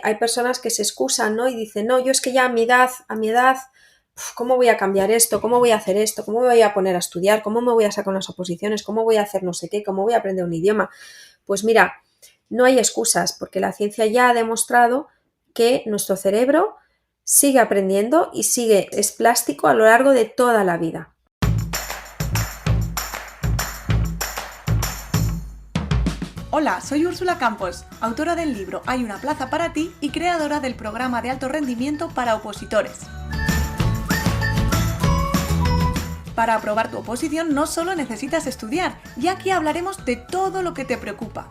hay personas que se excusan, ¿no? Y dicen, no, yo es que ya a mi edad, ¿cómo voy a cambiar esto? ¿Cómo voy a hacer esto? ¿Cómo me voy a poner a estudiar? ¿Cómo me voy a sacar unas oposiciones? ¿Cómo voy a hacer no sé qué? ¿Cómo voy a aprender un idioma? Pues mira, no hay excusas, porque la ciencia ya ha demostrado que nuestro cerebro sigue aprendiendo y es plástico a lo largo de toda la vida. Hola, soy Úrsula Campos, autora del libro Hay una plaza para ti y creadora del programa de alto rendimiento para opositores. Para aprobar tu oposición no solo necesitas estudiar, y aquí hablaremos de todo lo que te preocupa.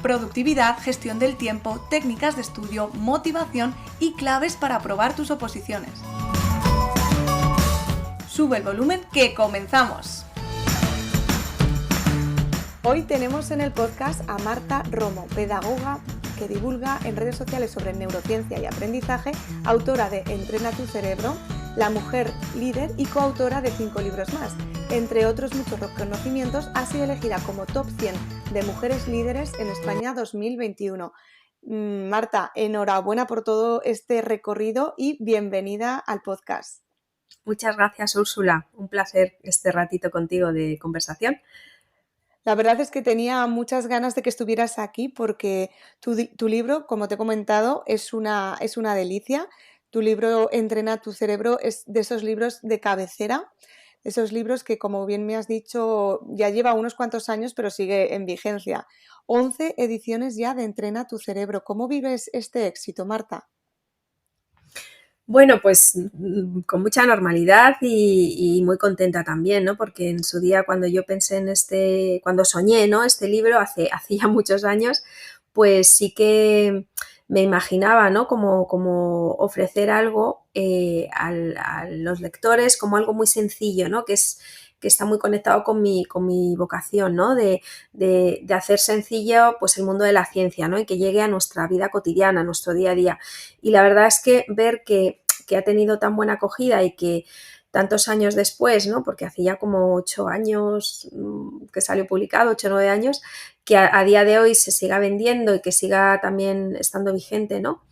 Productividad, gestión del tiempo, técnicas de estudio, motivación y claves para aprobar tus oposiciones. Sube el volumen que comenzamos. Hoy tenemos en el podcast a Marta Romo, pedagoga que divulga en redes sociales sobre neurociencia y aprendizaje, autora de Entrena tu cerebro, La mujer líder y coautora de 5 libros más. Entre otros muchos reconocimientos, ha sido elegida como top 100 de mujeres líderes en España 2021. Marta, enhorabuena por todo este recorrido y bienvenida al podcast. Muchas gracias, Úrsula. Un placer este ratito contigo de conversación. La verdad es que tenía muchas ganas de que estuvieras aquí porque tu libro, como te he comentado, es una delicia. Tu libro Entrena tu cerebro es de esos libros de cabecera, esos libros que, como bien me has dicho, ya lleva unos cuantos años, pero sigue en vigencia. 11 ediciones ya de Entrena tu cerebro. ¿Cómo vives este éxito, Marta? Bueno, pues con mucha normalidad y muy contenta también, ¿no? Porque en su día cuando yo pensé cuando soñé, ¿no? Este libro hace ya muchos años, pues sí que me imaginaba, ¿no? Como ofrecer algo a los lectores como algo muy sencillo, ¿no? Que está muy conectado con mi vocación, ¿no? De hacer sencillo pues el mundo de la ciencia, ¿no? Y que llegue a nuestra vida cotidiana, a nuestro día a día. Y la verdad es que ver que ha tenido tan buena acogida y que tantos años después, ¿no? Porque hace ya como 8 años que salió publicado, 8 o 9 años, que a día de hoy se siga vendiendo y que siga también estando vigente, ¿no?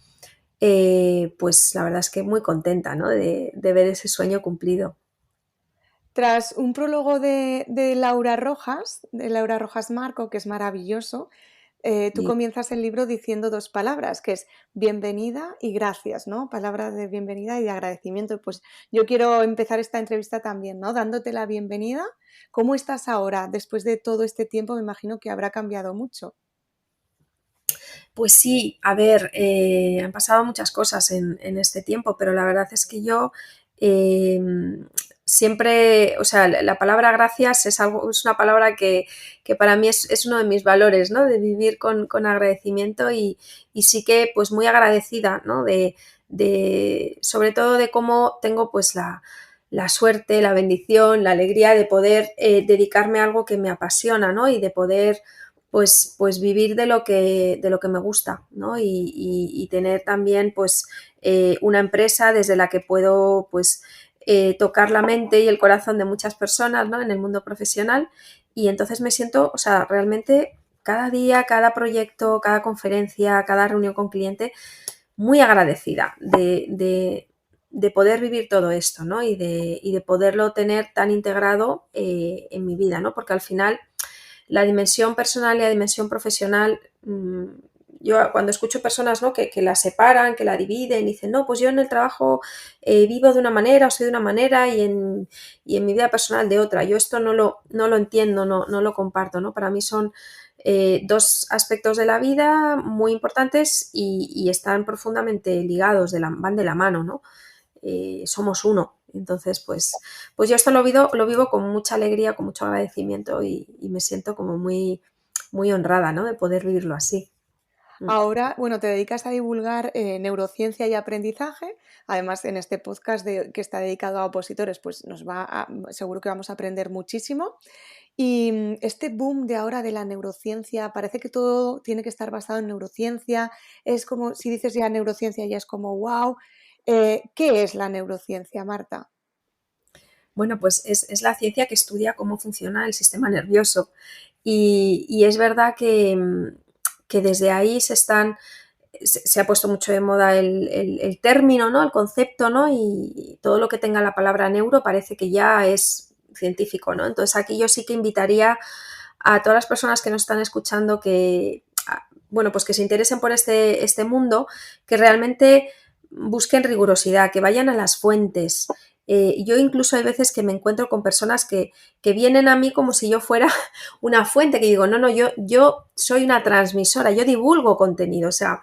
Pues la verdad es que muy contenta, ¿no? De ver ese sueño cumplido. Tras un prólogo de Laura Rojas Marco, que es maravilloso, tú Y comienzas el libro diciendo 2 palabras, que es bienvenida y gracias, ¿no? Palabras de bienvenida y de agradecimiento. Pues yo quiero empezar esta entrevista también, ¿no? Dándote la bienvenida. ¿Cómo estás ahora? Después de todo este tiempo, me imagino que habrá cambiado mucho. Pues sí, a ver, han pasado muchas cosas en este tiempo, pero la verdad es que yo eh, siempre, o sea, la palabra gracias es una palabra que para mí es uno de mis valores, ¿no? De vivir con agradecimiento y sí que pues muy agradecida, ¿no? Sobre todo de cómo tengo pues la suerte, la bendición, la alegría de poder dedicarme a algo que me apasiona, ¿no? Y de poder pues vivir de lo que me gusta, ¿no? Y tener también pues una empresa desde la que puedo pues tocar la mente y el corazón de muchas personas, ¿no? En el mundo profesional y entonces me siento, o sea, realmente cada día, cada proyecto, cada conferencia, cada reunión con cliente muy agradecida de poder vivir todo esto, ¿no? Y de poderlo tener tan integrado en mi vida, ¿no? Porque al final la dimensión personal y la dimensión profesional, yo cuando escucho personas, ¿no? que la separan, que la dividen, dicen, no, pues yo en el trabajo vivo de una manera o soy de una manera y en mi vida personal de otra. Yo esto no lo entiendo, no lo comparto, ¿no? Para mí son dos aspectos de la vida muy importantes y están profundamente ligados, van de la mano, ¿no? Somos uno. Entonces, pues yo esto lo vivo con mucha alegría, con mucho agradecimiento y me siento como muy, muy honrada, ¿no? De poder vivirlo así. Ahora, bueno, te dedicas a divulgar neurociencia y aprendizaje. Además, en este podcast que está dedicado a opositores, pues seguro que vamos a aprender muchísimo. Y este boom de ahora de la neurociencia, parece que todo tiene que estar basado en neurociencia. Es como, si dices ya neurociencia, ya es como, wow. ¿Qué es la neurociencia, Marta? Bueno, pues es la ciencia que estudia cómo funciona el sistema nervioso y es verdad que desde ahí se ha puesto mucho de moda el término, ¿no? El concepto, ¿no? Y todo lo que tenga la palabra neuro parece que ya es científico, ¿no? Entonces aquí yo sí que invitaría a todas las personas que nos están escuchando bueno, pues que se interesen por este mundo, que realmente busquen rigurosidad, que vayan a las fuentes. Yo incluso hay veces que me encuentro con personas que vienen a mí como si yo fuera una fuente, que digo, no, yo soy una transmisora, yo divulgo contenido, o sea,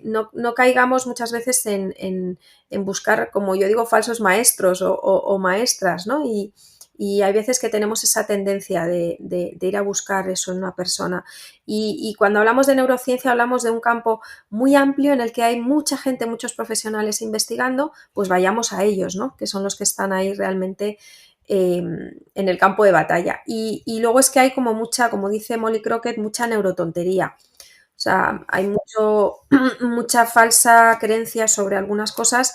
no caigamos muchas veces en buscar, como yo digo, falsos maestros o maestras, ¿no? Y hay veces que tenemos esa tendencia de ir a buscar eso en una persona. Y cuando hablamos de neurociencia hablamos de un campo muy amplio en el que hay mucha gente, muchos profesionales investigando, pues vayamos a ellos, ¿no? Que son los que están ahí realmente en el campo de batalla. Y luego es que hay como como dice Molly Crockett, mucha neurotontería. O sea, hay mucha falsa creencia sobre algunas cosas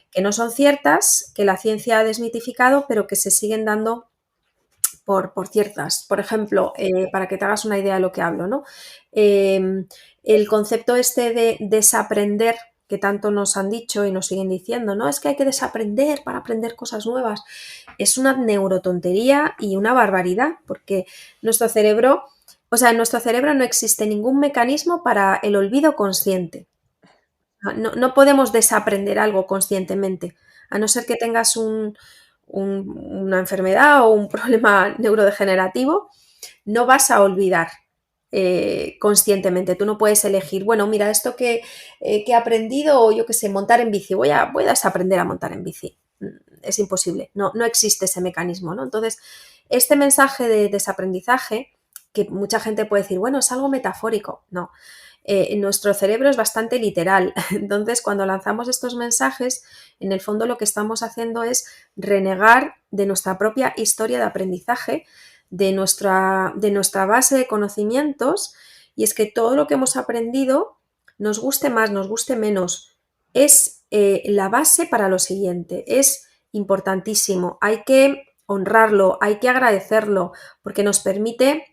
que no son ciertas, que la ciencia ha desmitificado, pero que se siguen dando por ciertas. Por ejemplo, para que te hagas una idea de lo que hablo, ¿no? El concepto este de desaprender, que tanto nos han dicho y nos siguen diciendo, ¿no? Es que hay que desaprender para aprender cosas nuevas. Es una neurotontería y una barbaridad, porque nuestro cerebro, o sea, en nuestro cerebro no existe ningún mecanismo para el olvido consciente. No podemos desaprender algo conscientemente, a no ser que tengas una enfermedad o un problema neurodegenerativo, no vas a olvidar conscientemente. Tú no puedes elegir, bueno, mira, esto que he aprendido, o yo qué sé, montar en bici, voy a desaprender a montar en bici. Es imposible, no existe ese mecanismo, ¿no? Entonces, este mensaje de desaprendizaje, que mucha gente puede decir, bueno, es algo metafórico, no. Nuestro cerebro es bastante literal. Entonces, cuando lanzamos estos mensajes, en el fondo lo que estamos haciendo es renegar de nuestra propia historia de aprendizaje, de nuestra base de conocimientos, y es que todo lo que hemos aprendido, nos guste más, nos guste menos, es la base para lo siguiente, es importantísimo, hay que honrarlo, hay que agradecerlo, porque nos permite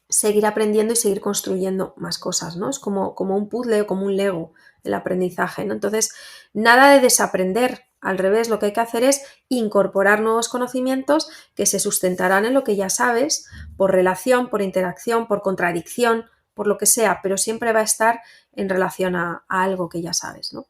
seguir aprendiendo y seguir construyendo más cosas, ¿no? Es como un puzzle o como un Lego el aprendizaje, ¿no? Entonces, nada de desaprender, al revés, lo que hay que hacer es incorporar nuevos conocimientos que se sustentarán en lo que ya sabes, por relación, por interacción, por contradicción, por lo que sea, pero siempre va a estar en relación a algo que ya sabes, ¿no?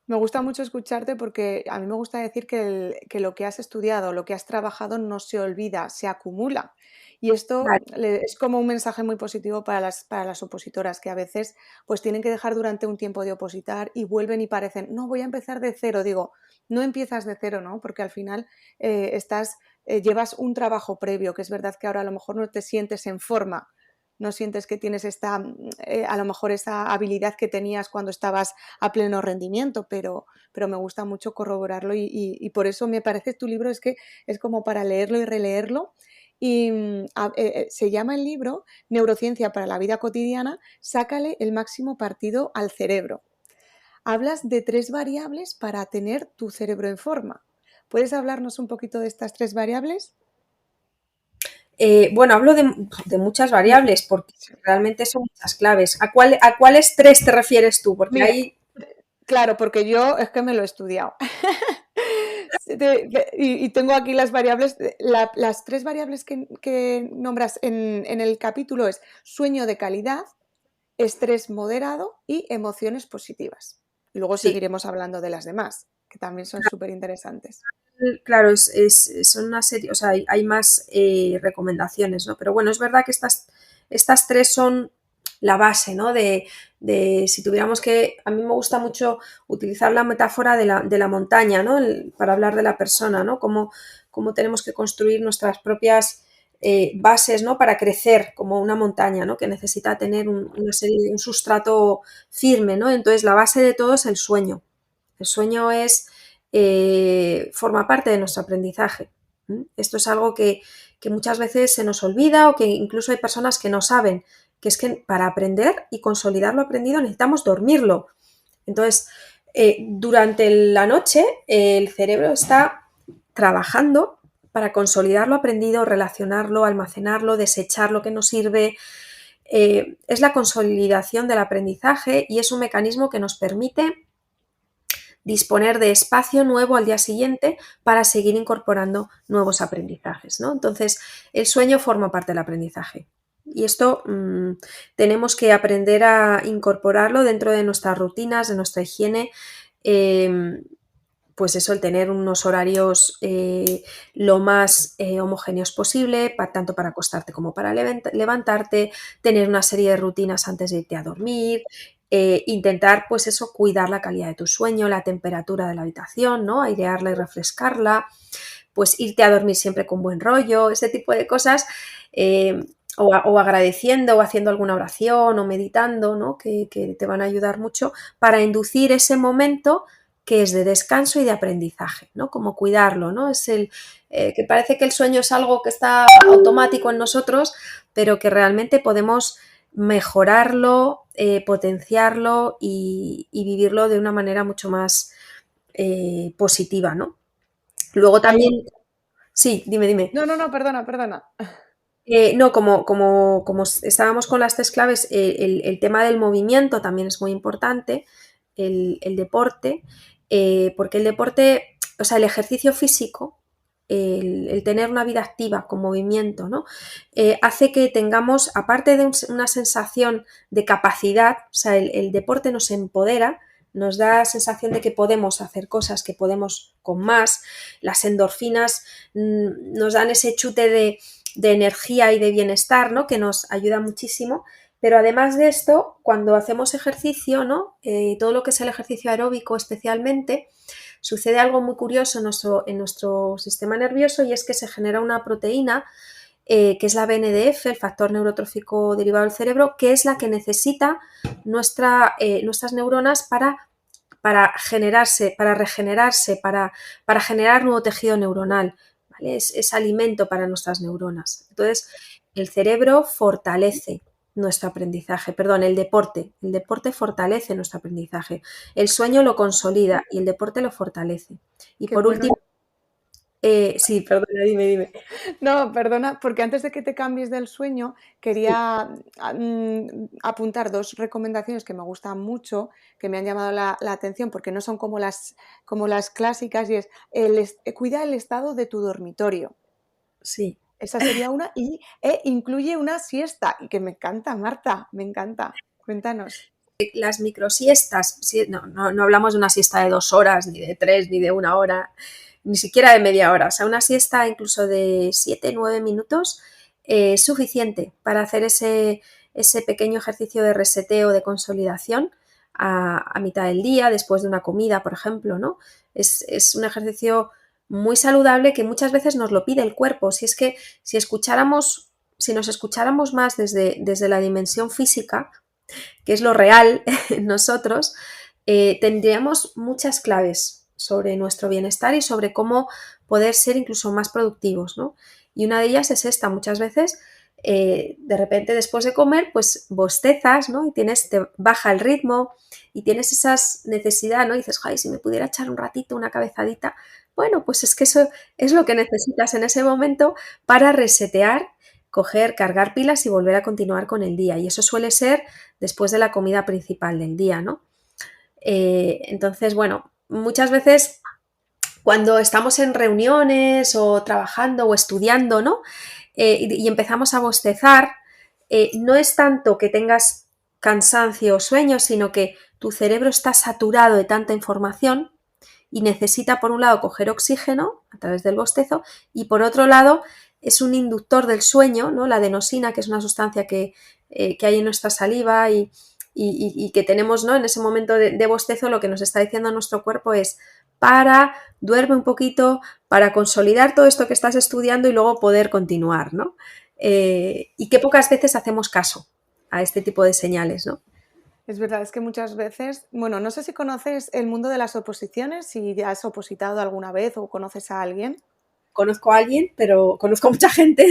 Me gusta mucho escucharte porque a mí me gusta decir que lo que has estudiado, lo que has trabajado no se olvida, se acumula. Y esto Vale. es como un mensaje muy positivo para las opositoras, que a veces pues tienen que dejar durante un tiempo de opositar y vuelven y parecen, no, voy a empezar de cero. Digo, no empiezas de cero, ¿no? Porque al final llevas un trabajo previo, que es verdad que ahora a lo mejor no te sientes en forma, no sientes que tienes a lo mejor esa habilidad que tenías cuando estabas a pleno rendimiento, pero me gusta mucho corroborarlo y por eso me parece tu libro es que es como para leerlo y releerlo. Y se llama el libro Neurociencia para la vida cotidiana, sácale el máximo partido al cerebro. Hablas de 3 variables para tener tu cerebro en forma. ¿Puedes hablarnos un poquito de estas 3 variables? Bueno, hablo de muchas variables porque realmente son muchas claves. ¿A cuáles tres te refieres tú? Porque Mira, hay. claro, porque yo es que me lo he estudiado. Y tengo aquí las variables. Las 3 variables que nombras en el capítulo es sueño de calidad, estrés moderado y emociones positivas. Y luego Sí, seguiremos hablando de las demás, que también son súper interesantes. claro, son una serie, o sea, hay más recomendaciones, ¿no? Pero bueno, es verdad que estas tres son la base, ¿no? Si tuviéramos que, a mí me gusta mucho utilizar la metáfora de la montaña, ¿no? Para hablar de la persona, ¿no? Cómo tenemos que construir nuestras propias bases, ¿no? Para crecer como una montaña, ¿no? Que necesita tener un sustrato firme, ¿no? Entonces, la base de todo es el sueño. El sueño forma parte de nuestro aprendizaje. Esto es algo que muchas veces se nos olvida, o que incluso hay personas que no saben, que es que para aprender y consolidar lo aprendido necesitamos dormirlo. Entonces, durante la noche el cerebro está trabajando para consolidar lo aprendido, relacionarlo, almacenarlo, desechar lo que no sirve. Es la consolidación del aprendizaje y es un mecanismo que nos permite disponer de espacio nuevo al día siguiente para seguir incorporando nuevos aprendizajes, ¿no? Entonces, el sueño forma parte del aprendizaje. Y esto tenemos que aprender a incorporarlo dentro de nuestras rutinas, de nuestra higiene. Pues eso, el tener unos horarios lo más homogéneos posible, tanto para acostarte como para levantarte, tener una serie de rutinas antes de irte a dormir, intentar, pues eso, cuidar la calidad de tu sueño, la temperatura de la habitación, ¿no? Airearla y refrescarla, pues irte a dormir siempre con buen rollo, ese tipo de cosas, o agradeciendo o haciendo alguna oración o meditando, ¿no? Que te van a ayudar mucho para inducir ese momento que es de descanso y de aprendizaje, ¿no? Como cuidarlo, ¿no? Es que parece que el sueño es algo que está automático en nosotros, pero que realmente podemos mejorarlo, potenciarlo y vivirlo de una manera mucho más positiva, ¿no? Luego también, sí, dime. No, no, no, perdona, perdona. No, como estábamos con las tres claves, el tema del movimiento también es muy importante, el deporte, porque el deporte, o sea, el ejercicio físico, el tener una vida activa con movimiento, ¿no? Hace que tengamos, aparte de una sensación de capacidad, o sea, el deporte nos empodera, nos da sensación de que podemos hacer cosas, que podemos con más, las endorfinas nos dan ese chute de energía y de bienestar, ¿no? Que nos ayuda muchísimo. Pero además de esto, cuando hacemos ejercicio, ¿no? Todo lo que es el ejercicio aeróbico especialmente, sucede algo muy curioso en nuestro sistema nervioso y es que se genera una proteína que es la BNDF, el factor neurotrófico derivado del cerebro, que es la que necesita nuestras neuronas para generarse, para regenerarse, para generar nuevo tejido neuronal. ¿Vale? Es alimento para nuestras neuronas. Entonces, el cerebro fortalece nuestro aprendizaje, perdón, el deporte fortalece nuestro aprendizaje, el sueño lo consolida y el deporte lo fortalece. Y Qué por bueno. último, sí, perdona, dime. No, perdona, porque antes de que te cambies del sueño, Sí, quería apuntar dos recomendaciones que me gustan mucho, que me han llamado la atención, porque no son como las clásicas, y es cuida el estado de tu dormitorio. sí. Esa sería una, incluye una siesta, y que me encanta, Marta, me encanta. Cuéntanos. Las microsiestas, no hablamos de una siesta de 2 horas, ni de 3, ni de 1 hora, ni siquiera de media hora. O sea, una siesta incluso de 7, 9 minutos es suficiente para hacer ese pequeño ejercicio de reseteo, de consolidación a mitad del día, después de una comida, por ejemplo, ¿no? Es un ejercicio muy saludable que muchas veces nos lo pide el cuerpo. Si es que si nos escucháramos más desde la dimensión física, que es lo real en nosotros, tendríamos muchas claves sobre nuestro bienestar y sobre cómo poder ser incluso más productivos, ¿no? Y una de ellas es esta, muchas veces, de repente después de comer, pues bostezas, ¿no? Y te baja el ritmo y tienes esas necesidades, ¿no? Y dices, ay, si me pudiera echar un ratito, una cabezadita, bueno, pues es que eso es lo que necesitas en ese momento para resetear, coger, cargar pilas y volver a continuar con el día. Y eso suele ser después de la comida principal del día, ¿no? Entonces, bueno, muchas veces cuando estamos en reuniones o trabajando o estudiando, ¿no? Y empezamos a bostezar, no es tanto que tengas cansancio o sueño, sino que tu cerebro está saturado de tanta información y necesita, por un lado, coger oxígeno a través del bostezo y, por otro lado, es un inductor del sueño, ¿no? La adenosina, que es una sustancia que hay en nuestra saliva y que tenemos, ¿no? En ese momento de bostezo, lo que nos está diciendo nuestro cuerpo es duerme un poquito para consolidar todo esto que estás estudiando y luego poder continuar, ¿no? Y que pocas veces hacemos caso a este tipo de señales, ¿no? Es verdad, es que muchas veces, bueno, no sé si conoces el mundo de las oposiciones, si ya has opositado alguna vez o conoces a alguien. Conozco a alguien, pero conozco a mucha gente,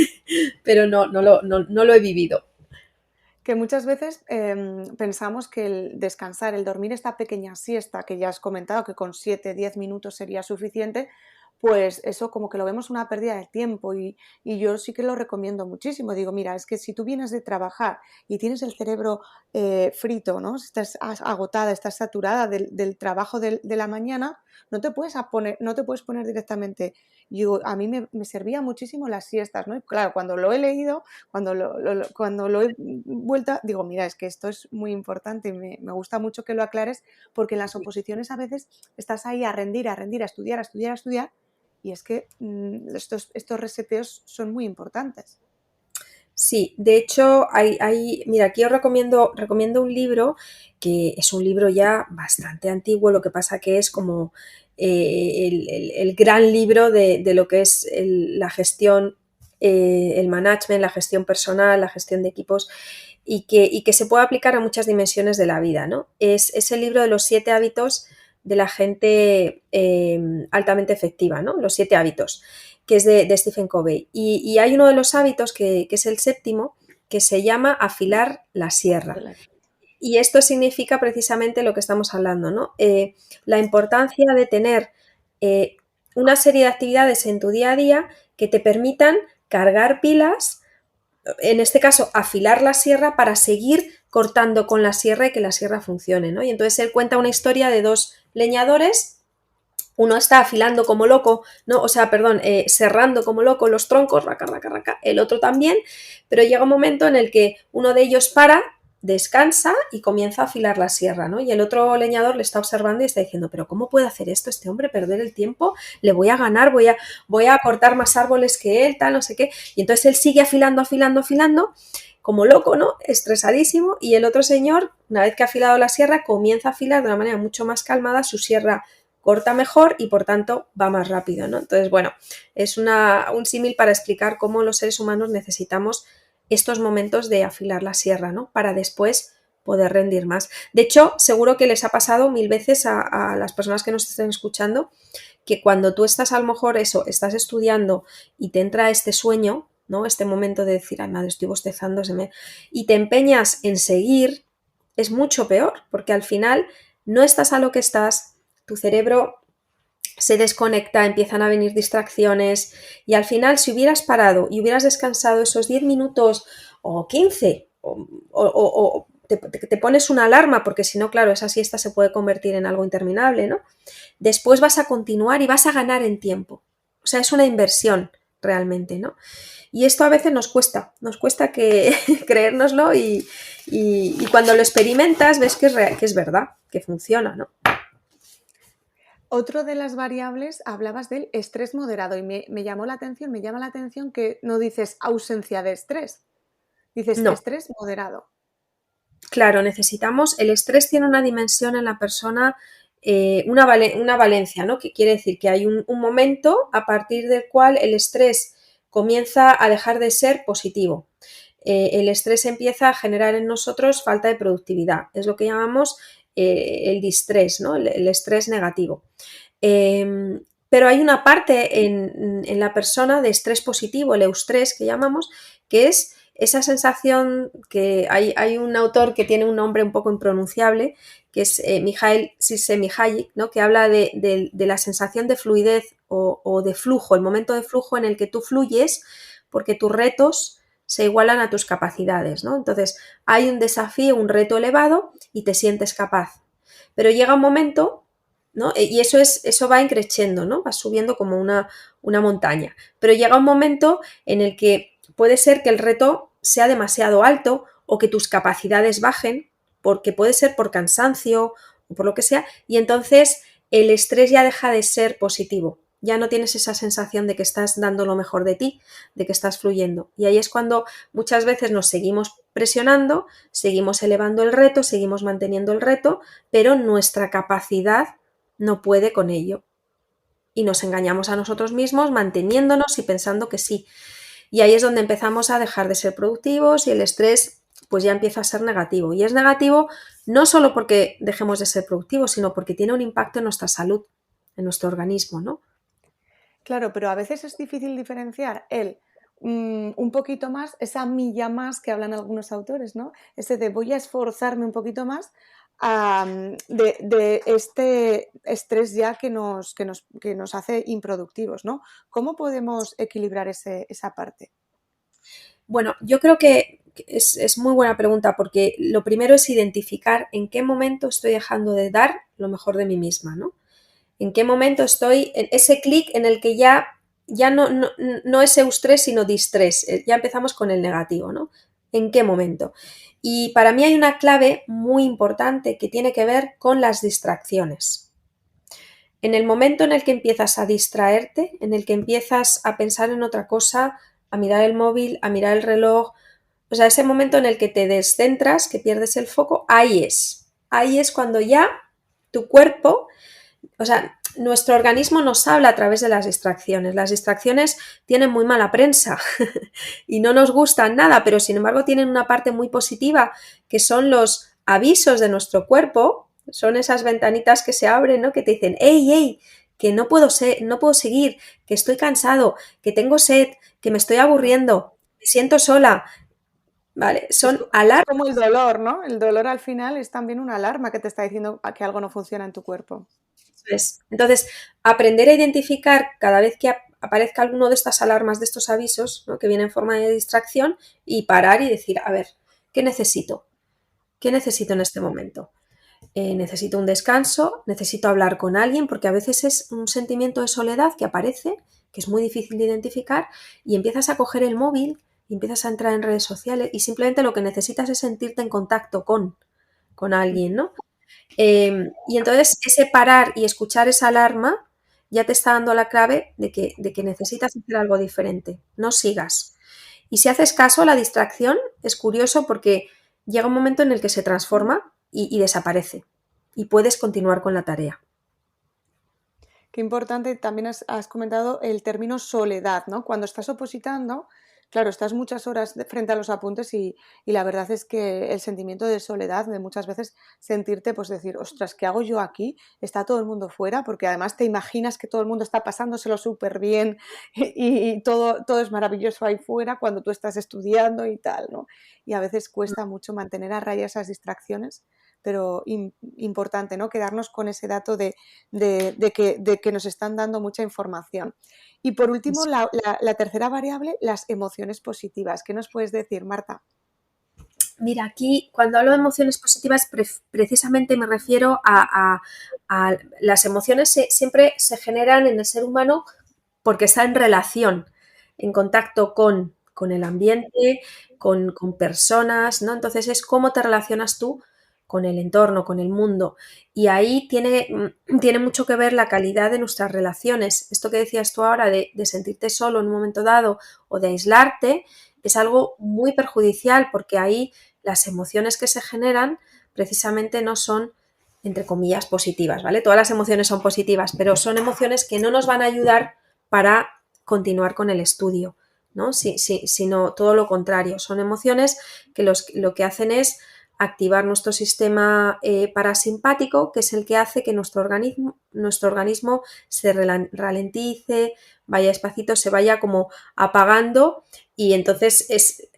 pero no lo he vivido. Que muchas veces pensamos que el descansar, el dormir esta pequeña siesta que ya has comentado, que con 7, 10 minutos sería suficiente, pues eso como que lo vemos una pérdida de tiempo y yo sí que lo recomiendo muchísimo. Digo, mira, es que si tú vienes de trabajar y tienes el cerebro frito, ¿no? Estás agotada, estás saturada del trabajo de la mañana, no te puedes poner directamente. A mí me servía muchísimo las siestas, ¿no? Y claro, cuando lo he leído, cuando lo he vuelto, digo, mira, es que esto es muy importante y me gusta mucho que lo aclares porque en las oposiciones a veces estás ahí a rendir, a estudiar, a estudiar, a estudiar y es que estos reseteos son muy importantes. Sí, de hecho, mira, aquí os recomiendo un libro que es un libro ya bastante antiguo, lo que pasa que es como el gran libro de lo que es la gestión, el management, la gestión personal, la gestión de equipos y que se puede aplicar a muchas dimensiones de la vida, ¿no? Es el libro de los 7 hábitos de la gente altamente efectiva, ¿no? Los 7 hábitos, que es de Stephen Covey. Y hay uno de los hábitos que es el séptimo, que se llama afilar la sierra. Y esto significa precisamente lo que estamos hablando, ¿no? La importancia de tener una serie de actividades en tu día a día que te permitan cargar pilas, en este caso afilar la sierra para seguir cortando con la sierra y que la sierra funcione, ¿no? Y entonces él cuenta una historia de 2 leñadores. Uno está afilando como loco, ¿no? O sea, perdón, serrando como loco los troncos, raca, raca, raca, el otro también, pero llega un momento en el que uno de ellos para, descansa y comienza a afilar la sierra, ¿no? Y el otro leñador le está observando y está diciendo, pero ¿cómo puede hacer esto este hombre? Perder el tiempo, le voy a ganar, voy a cortar más árboles que él, tal, no sé qué. Y entonces él sigue afilando, afilando, afilando, como loco, ¿no? Estresadísimo, y el otro señor, una vez que ha afilado la sierra, comienza a afilar de una manera mucho más calmada su sierra, corta mejor y por tanto va más rápido, ¿no? Entonces, bueno, es un símil para explicar cómo los seres humanos necesitamos estos momentos de afilar la sierra, ¿no? Para después poder rendir más. De hecho, seguro que les ha pasado 1000 veces a las personas que nos estén escuchando que cuando tú estás a lo mejor estás estudiando y te entra este sueño, ¿no? Este momento de decir, ay madre, estoy bostezando, y te empeñas en seguir, es mucho peor, porque al final no estás a lo que estás, tu cerebro se desconecta, empiezan a venir distracciones y al final si hubieras parado y hubieras descansado esos 10 minutos o 15 o te pones una alarma porque si no, claro, esa siesta se puede convertir en algo interminable, ¿no? Después vas a continuar y vas a ganar en tiempo. O sea, es una inversión realmente, ¿no? Y esto a veces nos cuesta que creérnoslo y cuando lo experimentas ves que es verdad, que funciona, ¿no? Otro de las variables, hablabas del estrés moderado y me llama la atención que no dices ausencia de estrés, dices No, estrés moderado. claro, necesitamos, el estrés tiene una dimensión en la persona, una valencia, ¿no? Que quiere decir que hay un momento a partir del cual el estrés comienza a dejar de ser positivo. El estrés empieza a generar en nosotros falta de productividad. Es lo que llamamos el distrés, ¿no? El estrés negativo. Pero hay una parte en la persona de estrés positivo, el eustrés que llamamos, que es esa sensación que hay un autor que tiene un nombre un poco impronunciable, que es Mihail Csikszentmihalyi, ¿no? Que habla de la sensación de fluidez o de flujo, el momento de flujo en el que tú fluyes porque tus retos se igualan a tus capacidades, ¿no? Entonces hay un desafío, un reto elevado y te sientes capaz. Pero llega un momento, ¿no? Y eso va increciendo, ¿no? Va subiendo como una montaña. Pero llega un momento en el que puede ser que el reto sea demasiado alto o que tus capacidades bajen, porque puede ser por cansancio o por lo que sea, y entonces el estrés ya deja de ser positivo. Ya no tienes esa sensación de que estás dando lo mejor de ti, de que estás fluyendo. Y ahí es cuando muchas veces nos seguimos presionando, seguimos elevando el reto, seguimos manteniendo el reto, pero nuestra capacidad no puede con ello. Y nos engañamos a nosotros mismos manteniéndonos y pensando que sí. Y ahí es donde empezamos a dejar de ser productivos y el estrés pues ya empieza a ser negativo. Y es negativo no solo porque dejemos de ser productivos, sino porque tiene un impacto en nuestra salud, en nuestro organismo, ¿no? Claro, pero a veces es difícil diferenciar un poquito más, esa milla más que hablan algunos autores, ¿no? Ese de voy a esforzarme un poquito más de este estrés ya que nos hace improductivos, ¿no? ¿Cómo podemos equilibrar esa parte? Bueno, yo creo que es muy buena pregunta porque lo primero es identificar en qué momento estoy dejando de dar lo mejor de mí misma, ¿no? En qué momento estoy en ese clic en el que ya no es eustrés sino distrés. Ya empezamos con el negativo, ¿no? ¿En qué momento? Y para mí hay una clave muy importante que tiene que ver con las distracciones. En el momento en el que empiezas a distraerte, en el que empiezas a pensar en otra cosa, a mirar el móvil, a mirar el reloj, o sea, ese momento en el que te descentras, que pierdes el foco, ahí es. Ahí es cuando ya tu cuerpo, o sea, nuestro organismo nos habla a través de las distracciones. Las distracciones tienen muy mala prensa y no nos gustan nada, pero sin embargo tienen una parte muy positiva, que son los avisos de nuestro cuerpo, son esas ventanitas que se abren, ¿no? Que te dicen, hey, hey, que no puedo seguir, que estoy cansado, que tengo sed, que me estoy aburriendo, me siento sola, ¿vale? Son Es alarmas. como el dolor, ¿no? El dolor al final es también una alarma que te está diciendo que algo no funciona en tu cuerpo. Entonces, aprender a identificar cada vez que aparezca alguno de estas alarmas, de estos avisos, ¿no? Que viene en forma de distracción, y parar y decir, a ver, ¿qué necesito? ¿Qué necesito en este momento? Necesito un descanso, necesito hablar con alguien, porque a veces es un sentimiento de soledad que aparece, que es muy difícil de identificar, y empiezas a coger el móvil, y empiezas a entrar en redes sociales, y simplemente lo que necesitas es sentirte en contacto con alguien, ¿no? Y entonces ese parar y escuchar esa alarma ya te está dando la clave de que necesitas hacer algo diferente. No sigas. Y si haces caso a la distracción, es curioso porque llega un momento en el que se transforma y desaparece. Y puedes continuar con la tarea. Qué importante, también has comentado el término soledad, ¿no? Cuando estás opositando, claro, estás muchas horas frente a los apuntes y la verdad es que el sentimiento de soledad, de muchas veces sentirte, pues decir, ostras, ¿qué hago yo aquí? Está todo el mundo fuera, porque además te imaginas que todo el mundo está pasándoselo súper bien y todo es maravilloso ahí fuera cuando tú estás estudiando y tal, ¿no? Y a veces cuesta mucho mantener a raya esas distracciones, pero importante, ¿no? Quedarnos con ese dato de que nos están dando mucha información. Y por último, la tercera variable, las emociones positivas. ¿Qué nos puedes decir, Marta? Mira, aquí cuando hablo de emociones positivas, precisamente me refiero a las emociones siempre se generan en el ser humano porque está en relación, en contacto con el ambiente, con personas, ¿no? Entonces es cómo te relacionas tú con el entorno, con el mundo. Y ahí tiene mucho que ver la calidad de nuestras relaciones. Esto que decías tú ahora de sentirte solo en un momento dado o de aislarte es algo muy perjudicial porque ahí las emociones que se generan precisamente no son, entre comillas, positivas, ¿vale? Todas las emociones son positivas, pero son emociones que no nos van a ayudar para continuar con el estudio, ¿no? Sino todo lo contrario. Son emociones que lo que hacen es activar nuestro sistema parasimpático, que es el que hace que nuestro organismo se ralentice, vaya despacito, se vaya como apagando, y entonces es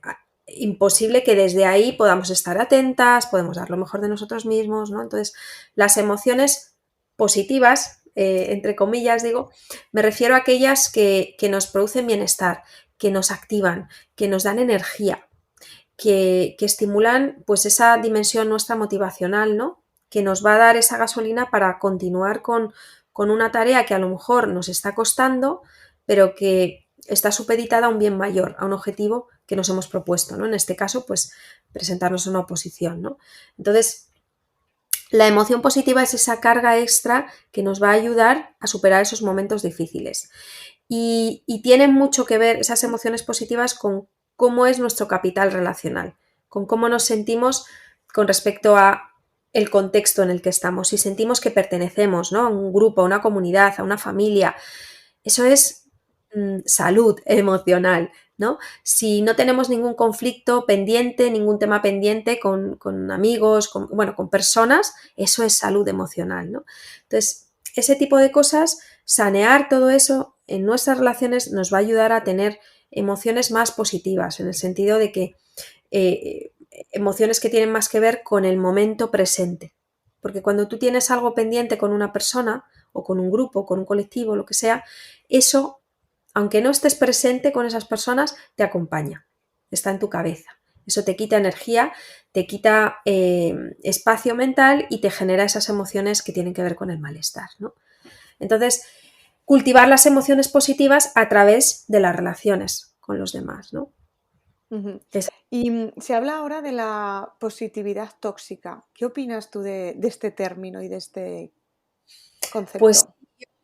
imposible que desde ahí podamos estar atentas, podemos dar lo mejor de nosotros mismos, ¿no? Entonces, las emociones positivas, entre comillas digo, me refiero a aquellas que nos producen bienestar, que nos activan, que nos dan energía, que estimulan pues esa dimensión nuestra motivacional, ¿no? Que nos va a dar esa gasolina para continuar con una tarea que a lo mejor nos está costando, pero que está supeditada a un bien mayor, a un objetivo que nos hemos propuesto, ¿no? En este caso, pues presentarnos a una oposición, ¿no? Entonces, la emoción positiva es esa carga extra que nos va a ayudar a superar esos momentos difíciles. Y tienen mucho que ver esas emociones positivas con cómo es nuestro capital relacional, con cómo nos sentimos con respecto a el contexto en el que estamos. Si sentimos que pertenecemos, ¿no? A un grupo, a una comunidad, a una familia, eso es salud emocional, ¿no? Si no tenemos ningún conflicto pendiente, ningún tema pendiente con amigos, con personas, eso es salud emocional, ¿no? Entonces, ese tipo de cosas, sanear todo eso en nuestras relaciones nos va a ayudar a tener emociones más positivas, en el sentido de que emociones que tienen más que ver con el momento presente, Porque cuando tú tienes algo pendiente con una persona o con un grupo, con un colectivo, lo que sea, eso, aunque no estés presente con esas personas, te acompaña, está en tu cabeza. Eso te quita energía, te quita espacio mental y te genera esas emociones que tienen que ver con el malestar, ¿no? Entonces, cultivar las emociones positivas a través de las relaciones con los demás, ¿no? Ujú. Es- Y se habla ahora de la positividad tóxica. ¿Qué opinas tú de este término y de este pues concepto?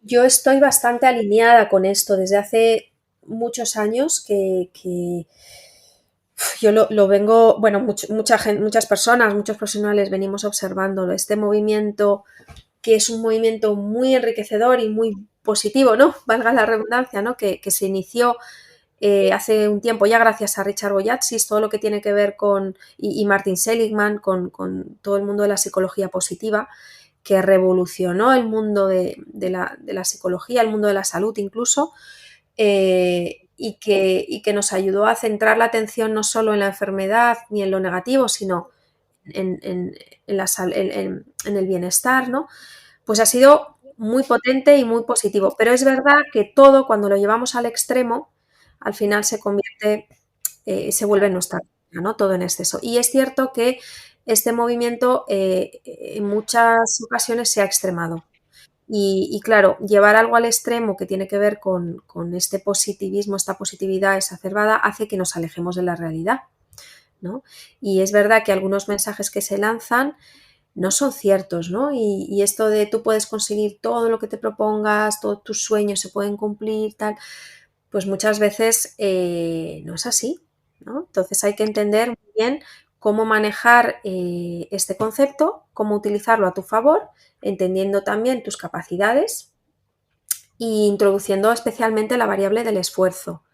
yo estoy bastante alineada con esto desde hace muchos años que yo lo vengo, bueno, muchas personas, muchos profesionales venimos observando este movimiento que es un movimiento muy enriquecedor y muy positivo, ¿no? Valga la redundancia, ¿no? Que se inició hace un tiempo ya gracias a Richard Boyatzis, todo lo que tiene que ver y Martin Seligman, con todo el mundo de la psicología positiva, que revolucionó el mundo de la psicología, el mundo de la salud incluso, y que nos ayudó a centrar la atención no solo en la enfermedad ni en lo negativo, sino en el bienestar, ¿no? Pues ha sido muy potente y muy positivo. Pero es verdad que todo, cuando lo llevamos al extremo, al final se convierte, se vuelve nuestra vida, ¿no? Todo en exceso. Y es cierto que este movimiento en muchas ocasiones se ha extremado. Y claro, llevar algo al extremo que tiene que ver con este positivismo, esta positividad exacerbada, hace que nos alejemos de la realidad, ¿no? Y es verdad que algunos mensajes que se lanzan no son ciertos, ¿no? Y esto de tú puedes conseguir todo lo que te propongas, todos tus sueños se pueden cumplir, tal, pues muchas veces no es así, ¿no? Entonces hay que entender muy bien cómo manejar este concepto, cómo utilizarlo a tu favor, entendiendo también tus capacidades e introduciendo especialmente la variable del esfuerzo,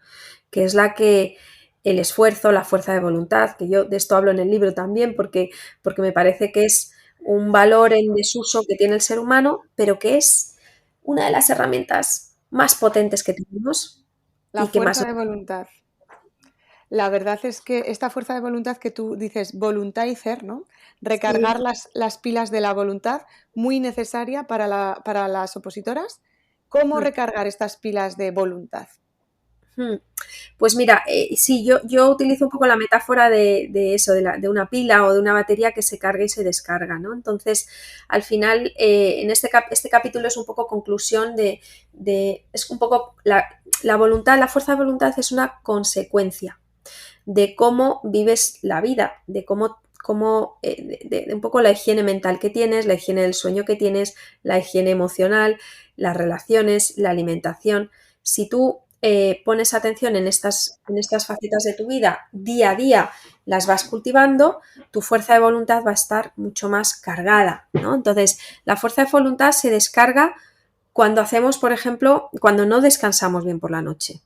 que es la que el esfuerzo, la fuerza de voluntad, que yo de esto hablo en el libro también porque me parece que es un valor en desuso que tiene el ser humano, pero que es una de las herramientas más potentes que tenemos La y que más... fuerza de voluntad. La verdad es que esta fuerza de voluntad que tú dices, voluntarizer, ¿no? Sí. Recargar las pilas de la voluntad, muy necesaria para las opositoras. ¿Cómo recargar estas pilas de voluntad? Pues mira, sí, yo utilizo un poco la metáfora de eso, de una pila o de una batería que se carga y se descarga, ¿no? Entonces, al final, en este capítulo es un poco conclusión es un poco la voluntad, la fuerza de voluntad es una consecuencia de cómo vives la vida, de de un poco la higiene mental que tienes, la higiene del sueño que tienes, la higiene emocional, las relaciones, la alimentación. Si tú pones atención en estas facetas de tu vida día a día, las vas cultivando, tu fuerza de voluntad va a estar mucho más cargada, ¿no? Entonces, la fuerza de voluntad se descarga cuando hacemos, por ejemplo, cuando no descansamos bien por la noche,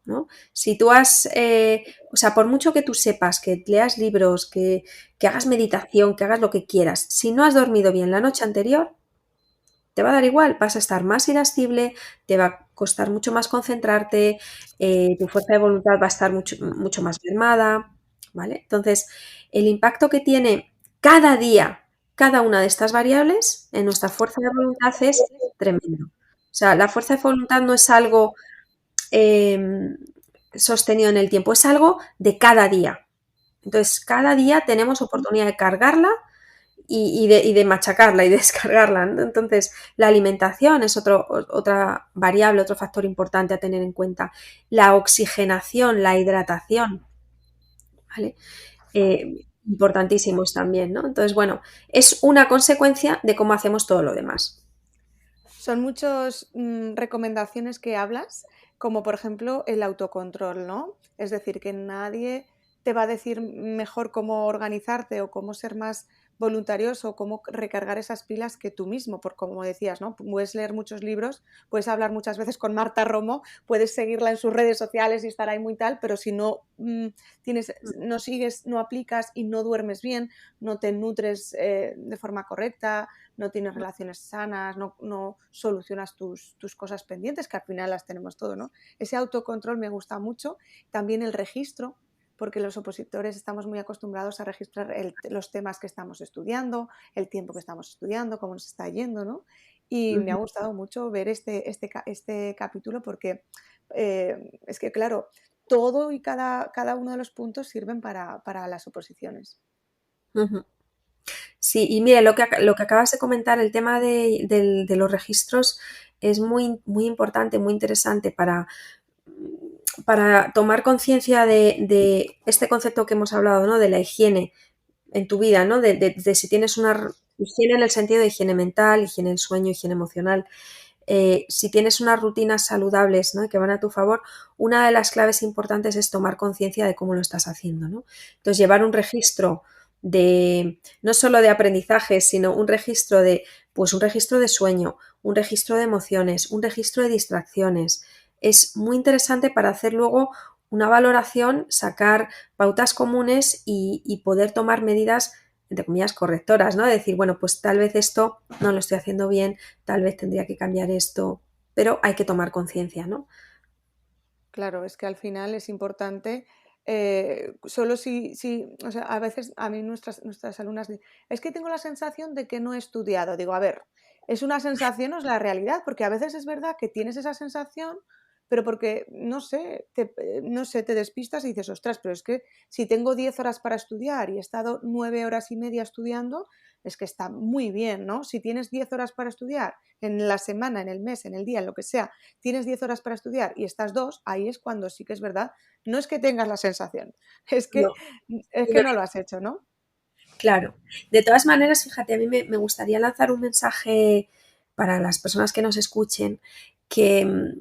¿no? Si tú o sea, por mucho que tú sepas, que leas libros, que hagas meditación, que hagas lo que quieras, si no has dormido bien la noche anterior, te va a dar igual, vas a estar más irascible, te va a costar mucho más concentrarte, tu fuerza de voluntad va a estar mucho más mermada, ¿vale? Entonces, el impacto que tiene cada día cada una de estas variables en nuestra fuerza de voluntad es tremendo. O sea, la fuerza de voluntad no es algo eh, sostenido en el tiempo, es algo de cada día. Entonces, cada día tenemos oportunidad de cargarla y de machacarla y descargarla, ¿no? Entonces, la alimentación es otra variable, otro factor importante a tener en cuenta. La oxigenación, la hidratación, ¿vale? Importantísimos también, ¿no? Entonces, bueno, es una consecuencia de cómo hacemos todo lo demás. Son muchas recomendaciones que hablas, como por ejemplo el autocontrol, ¿no? Es decir, que nadie te va a decir mejor cómo organizarte o cómo ser más voluntarioso o cómo recargar esas pilas que tú mismo, porque como decías, ¿no? Puedes leer muchos libros, puedes hablar muchas veces con Marta Romo, puedes seguirla en sus redes sociales y estar ahí muy tal, pero si no no sigues, no aplicas y no duermes bien, no te nutres de forma correcta, no tienes relaciones sanas, no solucionas tus cosas pendientes, que al final las tenemos todo, ¿no? Ese autocontrol me gusta mucho. También el registro. porque los opositores estamos muy acostumbrados a registrar los temas que estamos estudiando, el tiempo que estamos estudiando, cómo nos está yendo, ¿no? Y me ha Ujú, gustado mucho ver este capítulo porque es que, claro, todo y cada uno de los puntos sirven para las oposiciones. ujú. Sí, y mire, lo que acabas de comentar, el tema de los registros es muy, muy importante, muy interesante para tomar conciencia de este concepto que hemos hablado, ¿no? De la higiene en tu vida, ¿no? De si tienes una higiene en el sentido de higiene mental, higiene del sueño, higiene emocional. Si tienes unas rutinas saludables, ¿no? Que van a tu favor, una de las claves importantes es tomar conciencia de cómo lo estás haciendo, ¿no? Entonces, llevar un registro de, no solo de aprendizaje, sino un registro de, pues un registro de sueño, un registro de emociones, un registro de distracciones. Es muy interesante para hacer luego una valoración, sacar pautas comunes y poder tomar medidas, entre comillas, correctoras, ¿no? Decir, bueno, pues tal vez esto no lo estoy haciendo bien, tal vez tendría que cambiar esto, pero hay que tomar conciencia, ¿no? Claro, es que al final es importante, solo si, o sea, a veces a mí nuestras alumnas dicen, es que tengo la sensación de que no he estudiado. Digo, a ver, es una sensación o es la realidad, porque a veces es verdad que tienes esa sensación, pero porque, no sé, te despistas y dices, ostras, pero es que si tengo 10 horas para estudiar y he estado 9 horas y media estudiando, es que está muy bien, ¿no? Si tienes 10 horas para estudiar en la semana, en el mes, en el día, en lo que sea, tienes 10 horas para estudiar y estás dos, ahí es cuando sí que es verdad. No es que tengas la sensación, es que, No, es no, que no lo has hecho, ¿no? claro. De todas maneras, fíjate, a mí me gustaría lanzar un mensaje para las personas que nos escuchen, que,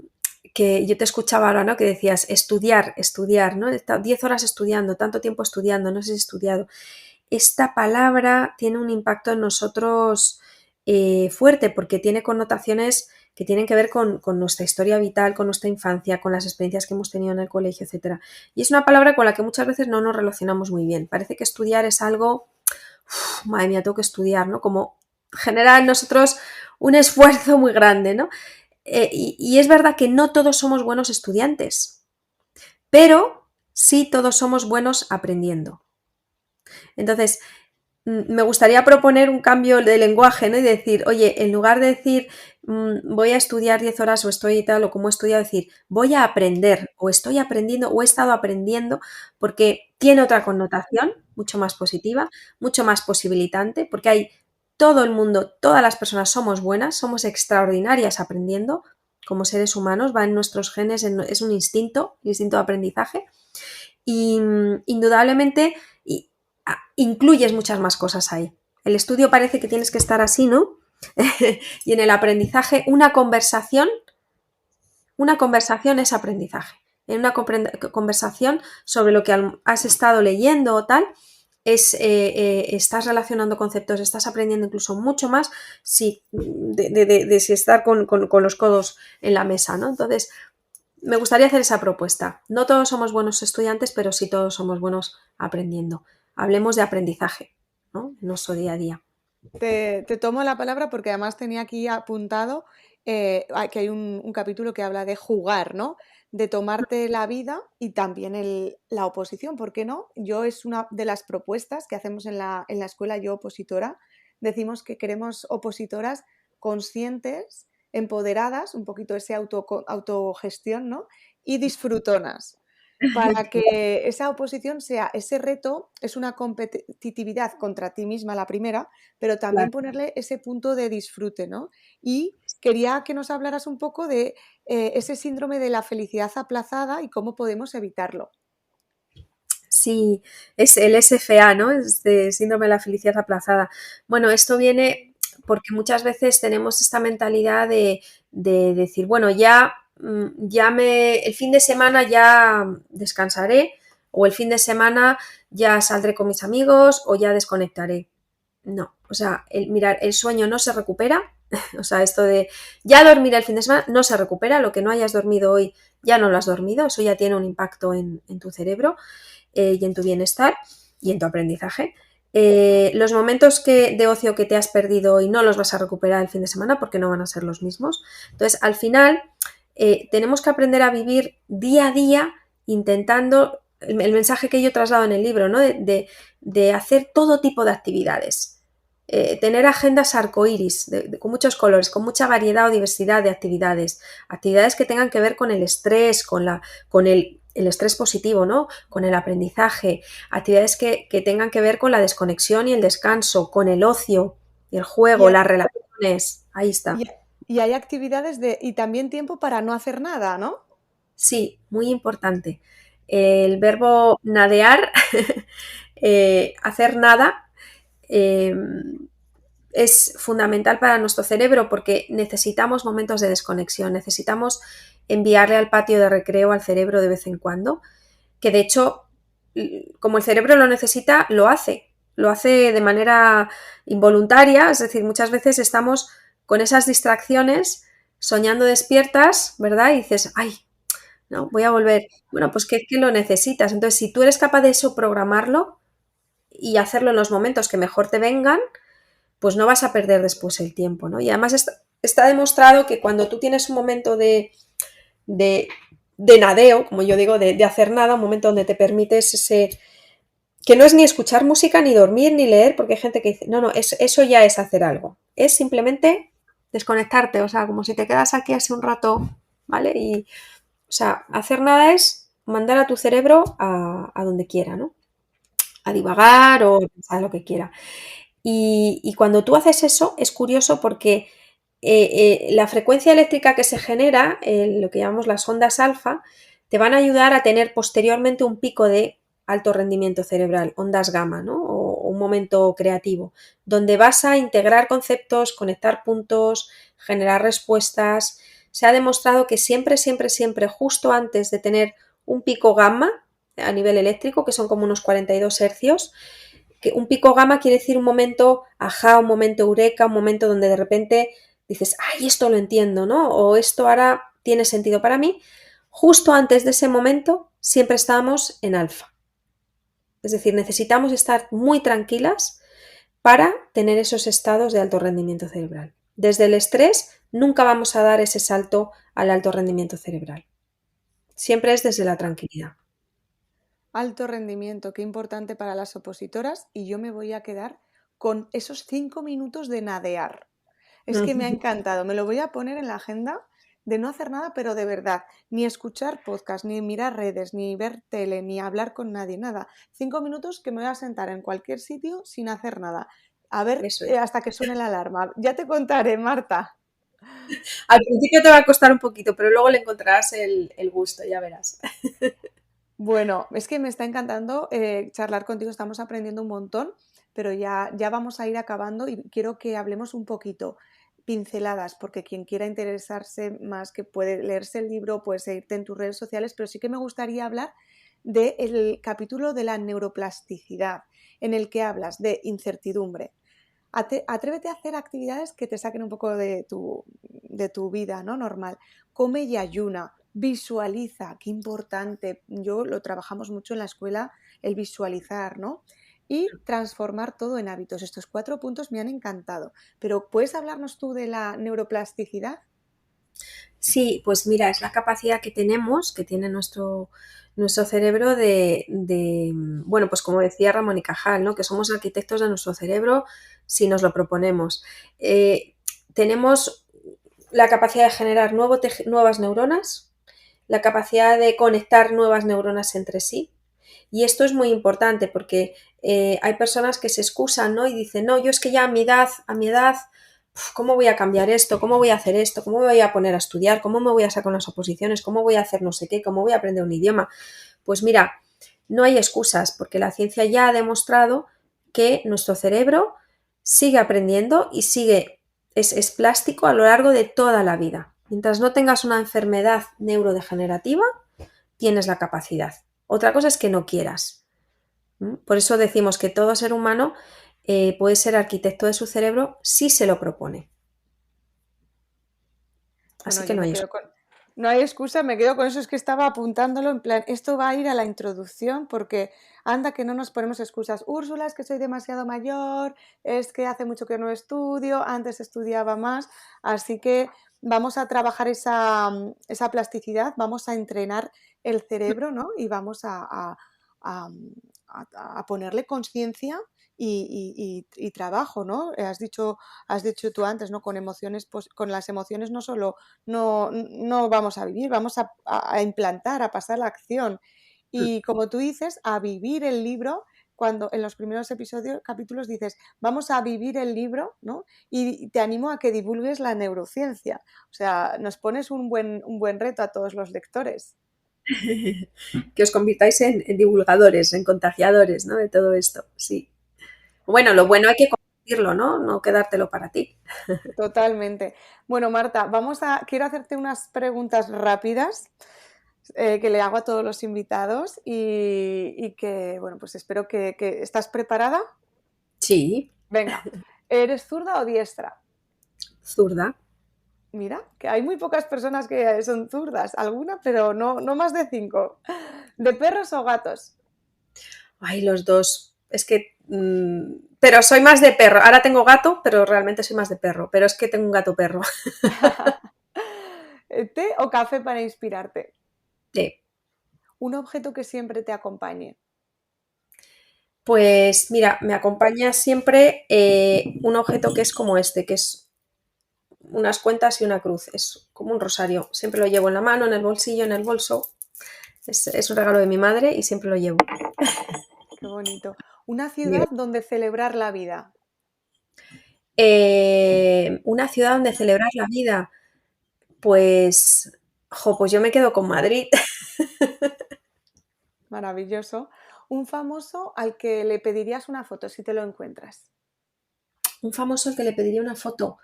que yo te escuchaba ahora, ¿no? Que decías estudiar, estudiar, ¿no? He estado 10 horas estudiando, tanto tiempo estudiando, no sé si he estudiado. Esta palabra tiene un impacto en nosotros fuerte porque tiene connotaciones que tienen que ver con nuestra historia vital, con nuestra infancia, con las experiencias que hemos tenido en el colegio, etcétera. Y es una palabra con la que muchas veces no nos relacionamos muy bien. Parece que estudiar es algo, uf, madre mía, tengo que estudiar, ¿no? Como genera en nosotros un esfuerzo muy grande, ¿no? Y es verdad que no todos somos buenos estudiantes, pero sí todos somos buenos aprendiendo. Entonces, me gustaría proponer un cambio de lenguaje, ¿no? Y decir, oye, en lugar de decir voy a estudiar 10 horas o estoy tal o como he estudiado, decir voy a aprender o estoy aprendiendo o he estado aprendiendo porque tiene otra connotación mucho más positiva, mucho más posibilitante, porque hay todo el mundo, todas las personas somos buenas, somos extraordinarias aprendiendo como seres humanos, va en nuestros genes, es un instinto, el instinto de aprendizaje y indudablemente incluyes muchas más cosas ahí. El estudio parece que tienes que estar así, ¿no? Y en el aprendizaje una conversación es aprendizaje. En una conversación sobre lo que has estado leyendo o tal, estás relacionando conceptos, estás aprendiendo incluso mucho más de si estar con los codos en la mesa, ¿no? Entonces, me gustaría hacer esa propuesta. No todos somos buenos estudiantes, pero sí todos somos buenos aprendiendo. Hablemos de aprendizaje, ¿no? En nuestro día a día. Te tomo la palabra porque además tenía aquí apuntado que hay un capítulo que habla de jugar, ¿no? De tomarte la vida y también la oposición, ¿por qué no? Yo es una de las propuestas que hacemos en la escuela Yo Opositora. Decimos que queremos opositoras conscientes, empoderadas, un poquito ese autogestión, ¿no? Y disfrutonas para que esa oposición sea ese reto, es una competitividad contra ti misma la primera, pero también Claro. ponerle ese punto de disfrute, ¿no? Y quería que nos hablaras un poco de ese síndrome de la felicidad aplazada y cómo podemos evitarlo. Sí, es el SFA, ¿no? Es de síndrome de la felicidad aplazada. Bueno, esto viene porque muchas veces tenemos esta mentalidad de decir, bueno, el fin de semana ya descansaré, o el fin de semana ya saldré con mis amigos, o ya desconectaré. No, o sea, mirar, el sueño no se recupera, o sea, esto de ya dormir el fin de semana no se recupera, lo que no hayas dormido hoy ya no lo has dormido, eso ya tiene un impacto en tu cerebro y en tu bienestar y en tu aprendizaje. Los momentos de ocio que te has perdido hoy no los vas a recuperar el fin de semana porque no van a ser los mismos. Entonces, al final, tenemos que aprender a vivir día a día intentando el mensaje que yo traslado en el libro, ¿no? De hacer todo tipo de actividades. Tener agendas arcoíris, con muchos colores, con mucha variedad o diversidad de actividades. Actividades que tengan que ver con el estrés, con el estrés positivo, ¿no? Con el aprendizaje. Actividades que tengan que ver con la desconexión y el descanso, con el ocio, el Y, juego, ha- las relaciones. Ahí está. y, y hay actividades y también tiempo para no hacer nada, ¿no? Sí, muy importante. El verbo nadear, hacer nada, eh, es fundamental para nuestro cerebro porque necesitamos momentos de desconexión, necesitamos enviarle al patio de recreo al cerebro de vez en cuando, que de hecho, como el cerebro lo necesita, lo hace de manera involuntaria, es decir, muchas veces estamos con esas distracciones, soñando despiertas, ¿verdad? Y dices, ay, no, voy a volver. Bueno, pues que lo necesitas. Entonces, si tú eres capaz de eso, programarlo y hacerlo en los momentos que mejor te vengan, pues no vas a perder después el tiempo, ¿no? Y además está demostrado que cuando tú tienes un momento de, de nadeo, como yo digo, de hacer nada, un momento donde te permites ese, que no es ni escuchar música, ni dormir, ni leer, porque hay gente que dice, no, no, eso ya es hacer algo. Es simplemente desconectarte, o sea, como si te quedas aquí hace un rato, ¿vale? Y, o sea, hacer nada es mandar a tu cerebro a donde quiera, ¿no? A divagar o a pensar lo que quiera. Y cuando tú haces eso, es curioso porque la frecuencia eléctrica que se genera, lo que llamamos las ondas alfa, te van a ayudar a tener posteriormente un pico de alto rendimiento cerebral, ondas gamma, ¿no? O un momento creativo, donde vas a integrar conceptos, conectar puntos, generar respuestas. Se ha demostrado que siempre, siempre, siempre, justo antes de tener un pico gamma a nivel eléctrico, que son como unos 42 hercios, que un pico gamma quiere decir un momento ajá, un momento eureka, un momento donde de repente dices, ay, esto lo entiendo, ¿no? O esto ahora tiene sentido para mí. Justo antes de ese momento siempre estamos en alfa. Es decir, necesitamos estar muy tranquilas para tener esos estados de alto rendimiento cerebral. Desde el estrés nunca vamos a dar ese salto al alto rendimiento cerebral. Siempre es desde la tranquilidad. Alto rendimiento, qué importante para las opositoras, y yo me voy a quedar con esos 5 minutos de nadear. Es que me ha encantado, me lo voy a poner en la agenda de no hacer nada, pero de verdad, ni escuchar podcast, ni mirar redes, ni ver tele, ni hablar con nadie, nada. 5 minutos que me voy a sentar en cualquier sitio sin hacer nada. A ver Eso es. hasta que suene la alarma. Ya te contaré, Marta. Al principio te va a costar un poquito, pero luego le encontrarás el gusto, ya verás. Bueno, es que me está encantando charlar contigo, estamos aprendiendo un montón, pero ya vamos a ir acabando y quiero que hablemos un poquito, pinceladas, porque quien quiera interesarse más, que puede leerse el libro, puede seguirte en tus redes sociales, pero sí que me gustaría hablar del capítulo de la neuroplasticidad, en el que hablas de incertidumbre. Atrévete a hacer actividades que te saquen un poco de tu vida, ¿no? Normal. Come y ayuna, visualiza, qué importante. Yo lo trabajamos mucho en la escuela, el visualizar, ¿no? Y transformar todo en hábitos. Estos 4 puntos me han encantado. Pero ¿puedes hablarnos tú de la neuroplasticidad? Sí, pues mira, es la capacidad que tenemos, que tiene nuestro cerebro bueno, pues como decía Ramón y Cajal, ¿no? Que somos arquitectos de nuestro cerebro si nos lo proponemos. Tenemos la capacidad de generar nuevas neuronas, la capacidad de conectar nuevas neuronas entre sí. Y esto es muy importante porque hay personas que se excusan, ¿no? Y dicen, no, yo es que ya a mi edad, ¿cómo voy a cambiar esto? ¿Cómo voy a hacer esto? ¿Cómo me voy a poner a estudiar? ¿Cómo me voy a sacar unas oposiciones? ¿Cómo voy a hacer no sé qué? ¿Cómo voy a aprender un idioma? Pues mira, no hay excusas porque la ciencia ya ha demostrado que nuestro cerebro sigue aprendiendo y es plástico a lo largo de toda la vida. Mientras no tengas una enfermedad neurodegenerativa, tienes la capacidad. Otra cosa es que no quieras. Por eso decimos que todo ser humano puede ser arquitecto de su cerebro si se lo propone. Bueno, Así que yo no me hay quedo excusa. con... No hay excusa, me quedo con eso, es que estaba apuntándolo en plan, esto va a ir a la introducción porque anda que no nos ponemos excusas. Úrsula, es que soy demasiado mayor, es que hace mucho que no estudio, antes estudiaba más, así que vamos a trabajar esa plasticidad, vamos a entrenar el cerebro, ¿no? Y vamos a a ponerle conciencia y trabajo, ¿no? Has dicho tú antes, ¿no? Con emociones, con las emociones no solo no vamos a vivir, vamos a implantar, a pasar la acción. Y como tú dices, a vivir el libro, cuando en los primeros capítulos dices, vamos a vivir el libro, ¿no? Y te animo a que divulgues la neurociencia. O sea, nos pones un buen reto a todos los lectores. Que os convirtáis en divulgadores, en contagiadores, ¿no? De todo esto, sí. Bueno, lo bueno hay que compartirlo, ¿no? No quedártelo para ti. Totalmente. Bueno, Marta, quiero hacerte unas preguntas rápidas que le hago a todos los invitados y que, bueno, pues espero que ¿estás preparada? Sí, Venga, ¿eres zurda o diestra? zurda. Mira, que hay muy pocas personas que son zurdas, alguna, pero no más de 5. ¿De perros o gatos? Ay, los dos. Es que... pero soy más de perro. Ahora tengo gato, pero realmente soy más de perro. Pero es que tengo un gato perro. ¿Té o café para inspirarte? Sí. Un objeto que siempre te acompañe. Pues mira, me acompaña siempre un objeto que es como este, que es unas cuentas y una cruz. Es como un rosario. Siempre lo llevo en la mano, en el bolsillo, en el bolso. Es un regalo de mi madre y siempre lo llevo. Qué bonito. Una ciudad donde celebrar la vida. Una ciudad donde celebrar la vida. Pues, pues yo me quedo con Madrid. Maravilloso. Un famoso al que le pedirías una foto si te lo encuentras. Un famoso al que le pediría una foto.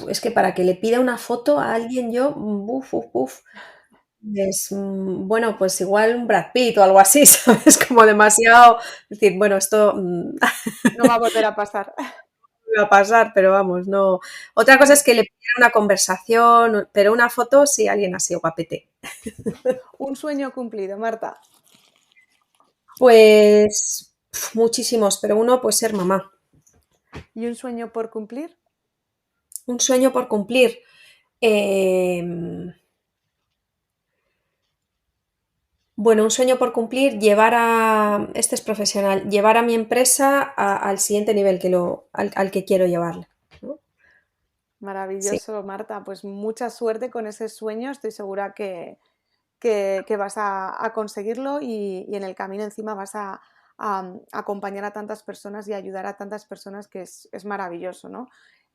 Es que para que le pida una foto a alguien yo, bueno, pues igual un Brad Pitt o algo así, ¿sabes? Como demasiado, es decir, bueno, esto No va a volver a pasar. va a pasar, pero vamos, no. Otra cosa es que le pidiera una conversación, pero una foto sí, alguien así guapete. Un sueño cumplido, Marta. Pues muchísimos, pero uno pues ser mamá. ¿Y un sueño por cumplir? Un sueño por cumplir. Eh, Bueno, un sueño por cumplir, este es profesional, llevar a mi empresa al siguiente nivel al que quiero llevarla, ¿no? Sí. Maravilloso, Marta. Pues mucha suerte con ese sueño. Estoy segura que vas a conseguirlo y en el camino encima vas a acompañar a tantas personas y ayudar a tantas personas que es maravilloso, ¿no?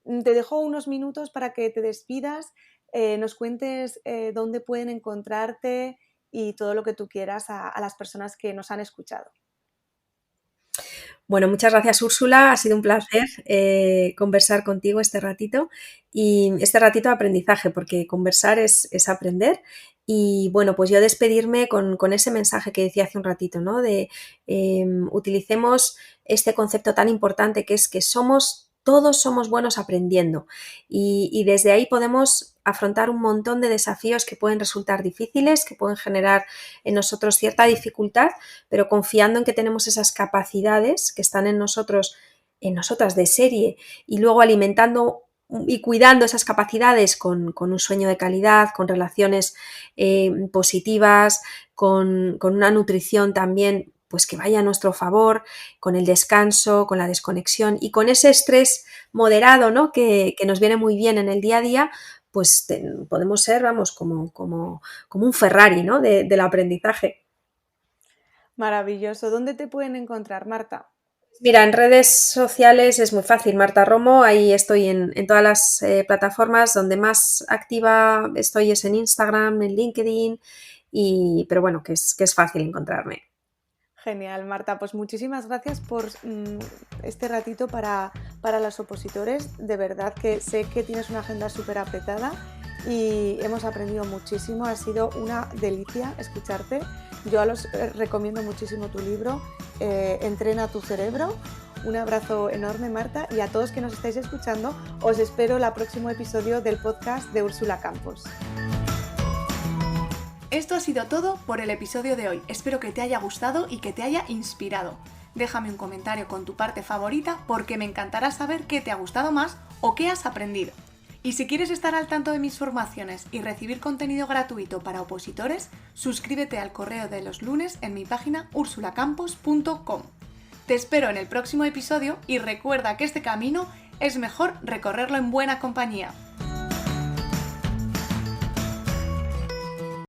Te dejo unos minutos para que te despidas, nos cuentes dónde pueden encontrarte y todo lo que tú quieras a las personas que nos han escuchado. Bueno, muchas gracias, Úrsula. Ha sido un placer conversar contigo este ratito y este ratito de aprendizaje, porque conversar es aprender. Y bueno, pues yo despedirme con ese mensaje que decía hace un ratito, ¿no? De utilicemos este concepto tan importante que es que todos somos buenos aprendiendo y desde ahí podemos afrontar un montón de desafíos que pueden resultar difíciles, que pueden generar en nosotros cierta dificultad, pero confiando en que tenemos esas capacidades que están en nosotros, en nosotras de serie, y luego alimentando y cuidando esas capacidades con un sueño de calidad, con relaciones positivas, con una nutrición también pues que vaya a nuestro favor, con el descanso, con la desconexión y con ese estrés moderado, ¿no? que nos viene muy bien en el día a día, pues podemos ser, vamos, como un Ferrari, ¿no? Del aprendizaje. Maravilloso. ¿Dónde te pueden encontrar, Marta? Mira, en redes sociales es muy fácil, Marta Romo, ahí estoy en todas las plataformas. Donde más activa estoy es en Instagram, en LinkedIn, pero bueno, que es fácil encontrarme. Genial, Marta. Pues muchísimas gracias por este ratito para los opositores. De verdad que sé que tienes una agenda súper apretada y hemos aprendido muchísimo. Ha sido una delicia escucharte. Yo recomiendo muchísimo tu libro, Entrena tu cerebro. Un abrazo enorme, Marta, y a todos que nos estáis escuchando, os espero el próximo episodio del podcast de Úrsula Campos. Esto ha sido todo por el episodio de hoy. Espero que te haya gustado y que te haya inspirado. Déjame un comentario con tu parte favorita porque me encantará saber qué te ha gustado más o qué has aprendido. Y si quieres estar al tanto de mis formaciones y recibir contenido gratuito para opositores, suscríbete al correo de los lunes en mi página ursulacampos.com. Te espero en el próximo episodio y recuerda que este camino es mejor recorrerlo en buena compañía.